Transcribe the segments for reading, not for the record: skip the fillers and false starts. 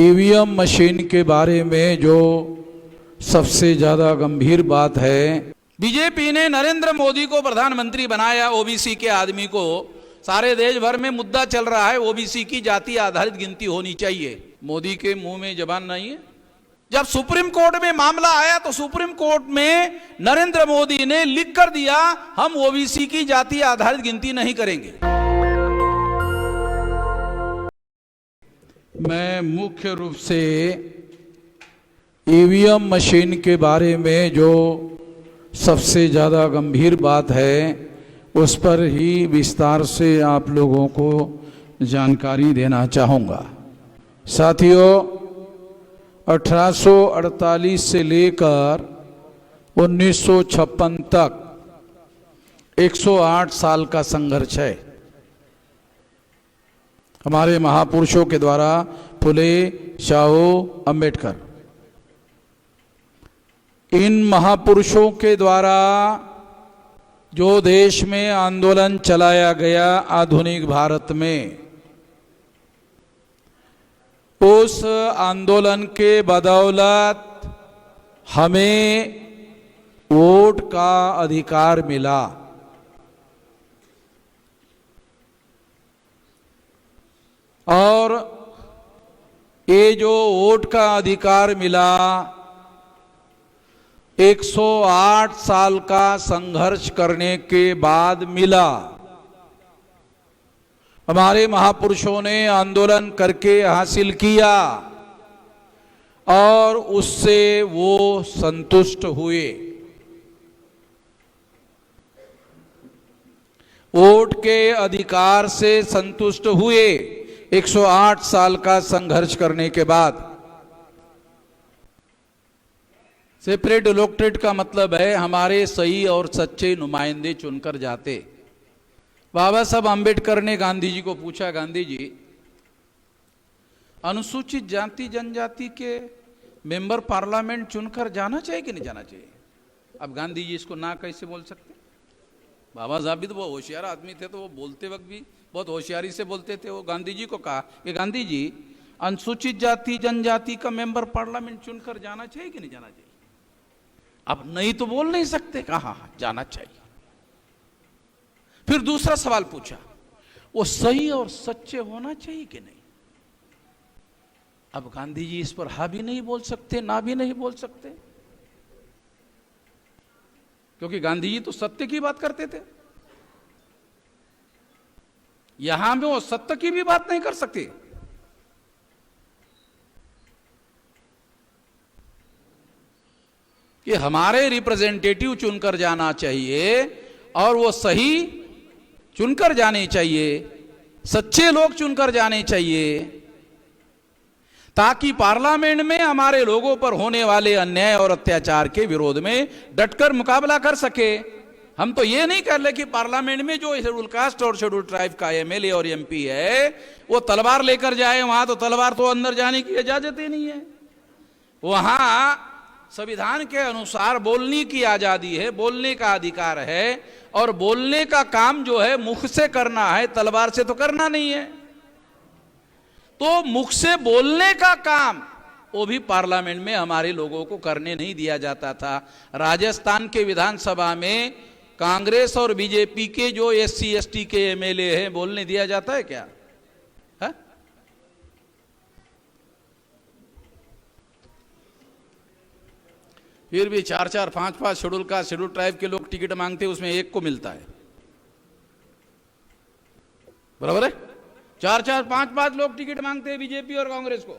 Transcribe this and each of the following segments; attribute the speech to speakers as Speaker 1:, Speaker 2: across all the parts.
Speaker 1: EVM machine के बारे में जो सबसे ज्यादा गंभीर बात है,
Speaker 2: बीजेपी ने नरेंद्र मोदी को प्रधानमंत्री बनाया। ओबीसी के आदमी को सारे देश भर में मुद्दा चल रहा है, ओबीसी की जाति आधारित गिनती होनी चाहिए। मोदी के मुंह में जबान नहीं है। जब सुप्रीम कोर्ट में मामला आया तो सुप्रीम कोर्ट में नरेंद्र मोदी ने लिख कर दिया, हम ओबीसी की जाति आधारित गिनती नहीं करेंगे।
Speaker 1: मैं मुख्य रूप से ईवीएम मशीन के बारे में जो सबसे ज़्यादा गंभीर बात है उस पर ही विस्तार से आप लोगों को जानकारी देना चाहूँगा। साथियों, 1848 से लेकर 1956 तक 108 साल का संघर्ष है हमारे महापुरुषों के द्वारा, फुले, शाहू, अंबेडकर। इन महापुरुषों के द्वारा जो देश में आंदोलन चलाया गया आधुनिक भारत में, उस आंदोलन के बदौलत हमें वोट का अधिकार मिला। और ये जो वोट का अधिकार मिला 108 साल का संघर्ष करने के बाद मिला। हमारे महापुरुषों ने आंदोलन करके हासिल किया और उससे वो संतुष्ट हुए। वोट के अधिकार से संतुष्ट हुए 108 साल का संघर्ष करने के बाद। सेपरेट इलेक्टेड का मतलब है हमारे सही और सच्चे नुमाइंदे चुनकर जाते। बाबा साहब अम्बेडकर ने गांधी जी को पूछा, गांधी जी, अनुसूचित जाति जनजाति के मेंबर पार्लियामेंट चुनकर जाना चाहिए कि नहीं जाना चाहिए? अब गांधी जी इसको ना कैसे बोल सकते? बाबा साहब भी तो वो होशियार आदमी थे, तो वो बोलते वक्त भी बहुत होशियारी से बोलते थे। वो गांधी जी को कहा कि गांधी जी, अनुसूचित जाति जनजाति का मेंबर पार्लियामेंट चुनकर जाना चाहिए कि नहीं जाना चाहिए? अब नहीं तो बोल नहीं सकते, कहा हाँ जाना चाहिए। फिर दूसरा सवाल पूछा, वो सही और सच्चे होना चाहिए कि नहीं? अब गांधी जी इस पर हाँ भी नहीं बोल सकते, ना भी नहीं बोल सकते, क्योंकि गांधी जी तो सत्य की बात करते थे। यहां में वो सत्य की भी बात नहीं कर सकते। कि हमारे रिप्रेजेंटेटिव चुनकर जाना चाहिए और वो सही चुनकर जाने चाहिए, सच्चे लोग चुनकर जाने चाहिए, ताकि पार्लियामेंट में हमारे लोगों पर होने वाले अन्याय और अत्याचार के विरोध में डटकर मुकाबला कर सके। हम तो ये नहीं कर ले कि पार्लियामेंट में जो शेड्यूल कास्ट और शेड्यूल ट्राइब का एमएलए और एमपी है वो तलवार लेकर जाए। वहां तो तलवार तो अंदर जाने की इजाजत ही नहीं है। वहां संविधान के अनुसार बोलने की आजादी है, बोलने का अधिकार है, और बोलने का काम जो है मुख से करना है, तलवार से तो करना नहीं है। तो मुख से बोलने का काम वो भी पार्लियामेंट में हमारे लोगों को करने नहीं दिया जाता था। राजस्थान के विधानसभा में कांग्रेस और बीजेपी के जो एससी एसटी के एमएलए हैं, बोलने दिया जाता है क्या? है? फिर भी 4-4, 5-5 शेड्यूल कास्ट, शेड्यूल ट्राइब के लोग टिकट मांगते हैं, उसमें एक को मिलता है। बराबर है? 4-4, 5-5 लोग टिकट मांगते हैं बीजेपी और कांग्रेस को,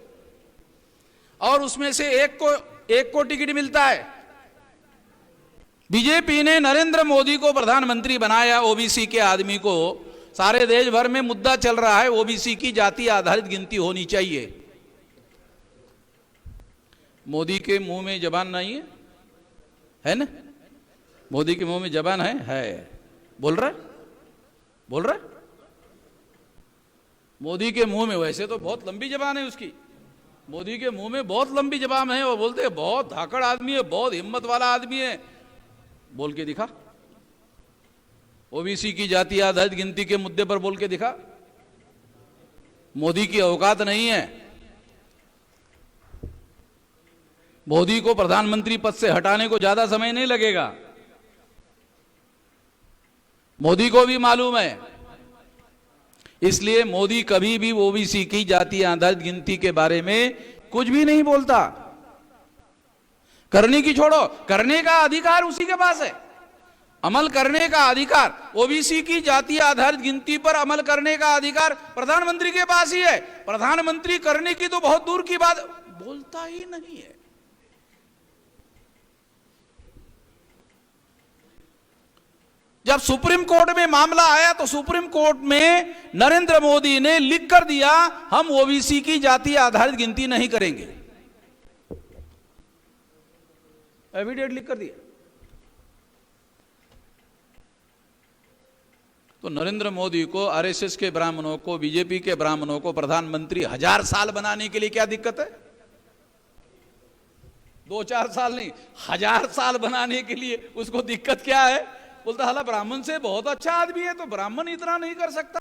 Speaker 1: और उसमें से एक को टिकट मिलता है। बीजेपी ने नरेंद्र मोदी को प्रधानमंत्री बनाया। ओबीसी के आदमी को सारे देश भर में मुद्दा चल रहा है, ओबीसी की जाति आधारित गिनती होनी चाहिए। मोदी के मुंह में जबान नहीं है ना? मोदी के मुंह में जबान है। बोल रहा है। मोदी के मुंह में वैसे तो बहुत लंबी जबान है उसकी। मोदी के मुंह में बहुत लंबी जबान है। वो बोलते हैं बहुत धाकड़ आदमी है, बहुत हिम्मत वाला आदमी है। बोल के दिखा। ओबीसी की जाति आधारित गिनती के मुद्दे पर बोल के दिखा। मोदी की औकात नहीं है। मोदी को प्रधानमंत्री पद से हटाने को ज्यादा समय नहीं लगेगा। मोदी को भी मालूम है, इसलिए मोदी कभी भी ओबीसी की जाति आधारित गिनती के बारे में कुछ भी नहीं बोलता। करने की छोड़ो, करने का अधिकार उसी के पास है, अमल करने का अधिकार, ओबीसी की जाति आधारित गिनती पर अमल करने का अधिकार प्रधानमंत्री के पास ही है। प्रधानमंत्री करने की तो बहुत दूर की बात, बोलता ही नहीं है। जब सुप्रीम कोर्ट में मामला आया तो सुप्रीम कोर्ट में नरेंद्र मोदी ने लिख कर दिया, हम ओबीसी की जाति आधारित गिनती नहीं करेंगे, एफिडेविट लिख कर दिया। तो नरेंद्र मोदी को, आरएसएस के ब्राह्मणों को, बीजेपी के ब्राह्मणों को प्रधानमंत्री 1000 साल बनाने के लिए क्या दिक्कत है? 2-4 साल नहीं, 1000 साल बनाने के लिए उसको दिक्कत क्या है? बोलता हालांकि ब्राह्मण से बहुत अच्छा आदमी है, तो ब्राह्मण इतना नहीं कर सकता।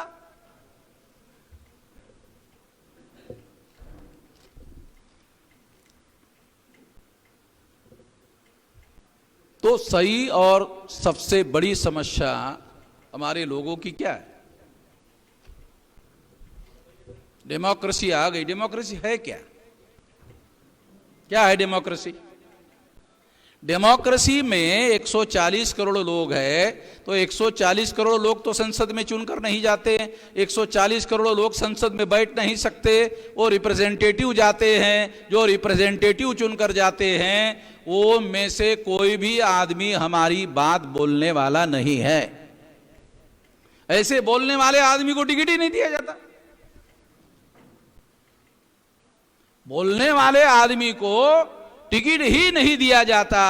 Speaker 1: तो सही और सबसे बड़ी समस्या हमारे लोगों की क्या है? डेमोक्रेसी आ गई। डेमोक्रेसी है क्या? क्या है डेमोक्रेसी? डेमोक्रेसी में 140 करोड़ लोग हैं, तो 140 करोड़ लोग तो संसद में चुनकर नहीं जाते, 140 करोड़ लोग संसद में बैठ नहीं सकते, वो रिप्रेजेंटेटिव जाते हैं। जो रिप्रेजेंटेटिव चुनकर जाते हैं वो में से कोई भी आदमी हमारी बात बोलने वाला नहीं है। ऐसे बोलने वाले आदमी को टिकट ही नहीं दिया जाता। बोलने वाले आदमी को टिकट ही नहीं दिया जाता।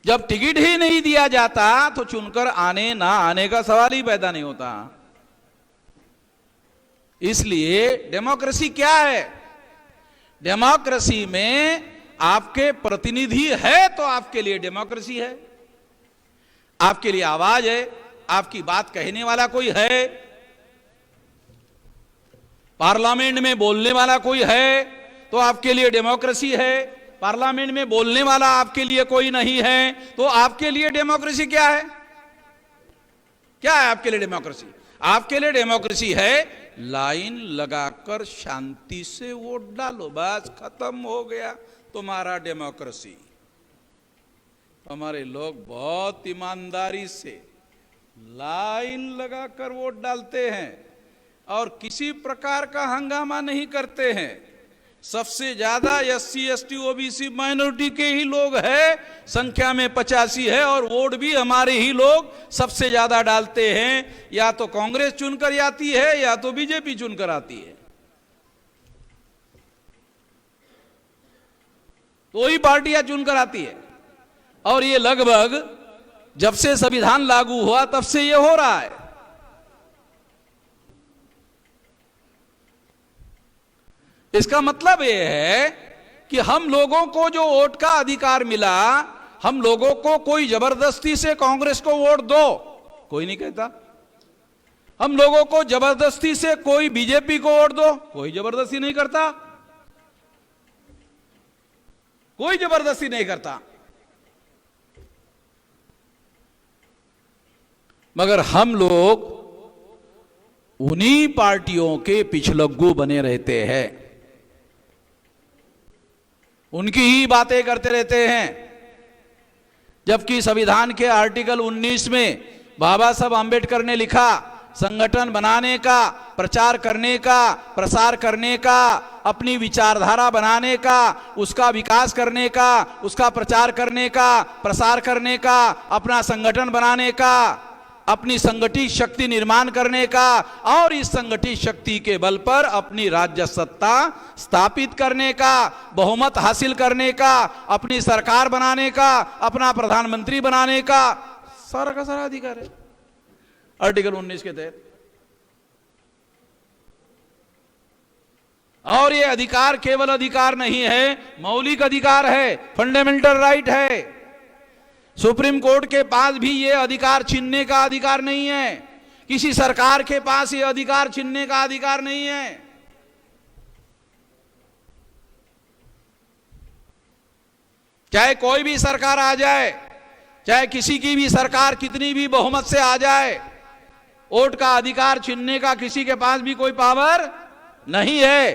Speaker 1: जब टिकट ही नहीं दिया जाता तो चुनकर आने ना आने का सवाल ही पैदा नहीं होता। इसलिए डेमोक्रेसी क्या है? डेमोक्रेसी में आपके प्रतिनिधि है तो आपके लिए डेमोक्रेसी है, आपके लिए आवाज है, आपकी बात कहने वाला कोई है, पार्लियामेंट में बोलने वाला कोई है तो आपके लिए डेमोक्रेसी है। पार्लियामेंट में बोलने वाला आपके लिए कोई नहीं है तो आपके लिए डेमोक्रेसी क्या है? क्या है आपके लिए डेमोक्रेसी? आपके लिए डेमोक्रेसी है लाइन लगाकर शांति से वोट डालो, बस खत्म हो गया तुम्हारा डेमोक्रेसी। हमारे लोग बहुत ईमानदारी से लाइन लगाकर वोट डालते हैं और किसी प्रकार का हंगामा नहीं करते हैं। सबसे ज्यादा एससी एसटी ओबीसी माइनॉरिटी के ही लोग हैं, संख्या में 85 है, और वोट भी हमारे ही लोग सबसे ज्यादा डालते हैं। या तो कांग्रेस चुनकर आती है या तो बीजेपी चुनकर आती है, तो ही पार्टियां चुनकर आती है। और ये लगभग जब से संविधान लागू हुआ तब से ये हो रहा है। इसका मतलब यह है कि हम लोगों को जो वोट का अधिकार मिला, हम लोगों को कोई जबरदस्ती से कांग्रेस को वोट दो कोई नहीं कहता, हम लोगों को जबरदस्ती से कोई बीजेपी को वोट दो कोई जबरदस्ती नहीं करता, कोई जबरदस्ती नहीं करता। मगर हम लोग उन्हीं पार्टियों के पिछलग्गू बने रहते हैं, उनकी ही बातें करते रहते हैं। जबकि संविधान के आर्टिकल 19 में बाबा साहब आंबेडकर ने लिखा, संगठन बनाने का, प्रचार करने का, प्रसार करने का, अपनी विचारधारा बनाने का, उसका विकास करने का, उसका प्रचार करने का, प्रसार करने का, अपना संगठन बनाने का, अपनी संगठित शक्ति निर्माण करने का, और इस संगठित शक्ति के बल पर अपनी राज्य सत्ता स्थापित करने का, बहुमत हासिल करने का, अपनी सरकार बनाने का, अपना प्रधानमंत्री बनाने का सारा का सारा अधिकार है आर्टिकल 19 के तहत। और ये अधिकार केवल अधिकार नहीं है, मौलिक अधिकार है, फंडामेंटल राइट है। सुप्रीम कोर्ट के पास भी ये अधिकार छीनने का अधिकार नहीं है, किसी सरकार के पास ये अधिकार छीनने का अधिकार नहीं है। चाहे कोई भी सरकार आ जाए, चाहे किसी की भी सरकार कितनी भी बहुमत से आ जाए, वोट का अधिकार छीनने का किसी के पास भी कोई पावर नहीं है,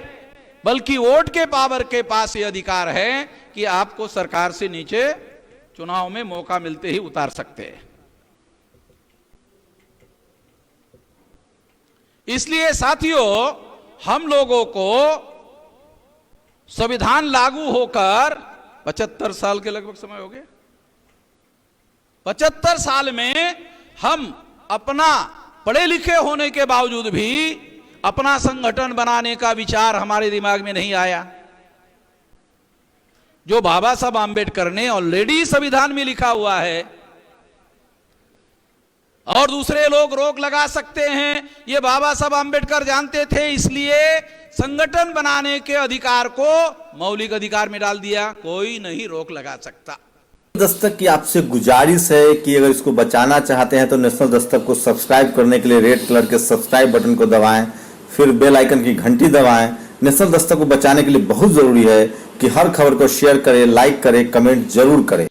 Speaker 1: बल्कि वोट के पावर के पास ये अधिकार है कि आपको सरकार से नीचे चुनाव में मौका मिलते ही उतार सकते हैं। इसलिए साथियों, हम लोगों को संविधान लागू होकर 75 साल के लगभग समय हो गए। 75 साल में हम अपना पढ़े लिखे होने के बावजूद भी अपना संगठन बनाने का विचार हमारे दिमाग में नहीं आया। जो बाबा साहब आंबेडकर ने ऑलरेडी संविधान में लिखा हुआ है और दूसरे लोग रोक लगा सकते हैं, ये बाबा साहब आंबेडकर जानते थे, इसलिए संगठन बनाने के अधिकार को मौलिक अधिकार में डाल दिया। कोई नहीं रोक लगा सकता।
Speaker 3: दस्तक की आपसे गुजारिश है कि अगर इसको बचाना चाहते हैं तो नेशनल दस्तक को सब्सक्राइब करने के लिए रेड कलर के सब्सक्राइब बटन को दबाएं, फिर बेल आइकन की घंटी दबाएं। नेशनल दस्तक को बचाने के लिए बहुत जरूरी है कि हर खबर को शेयर करें, लाइक करें, कमेंट जरूर करें।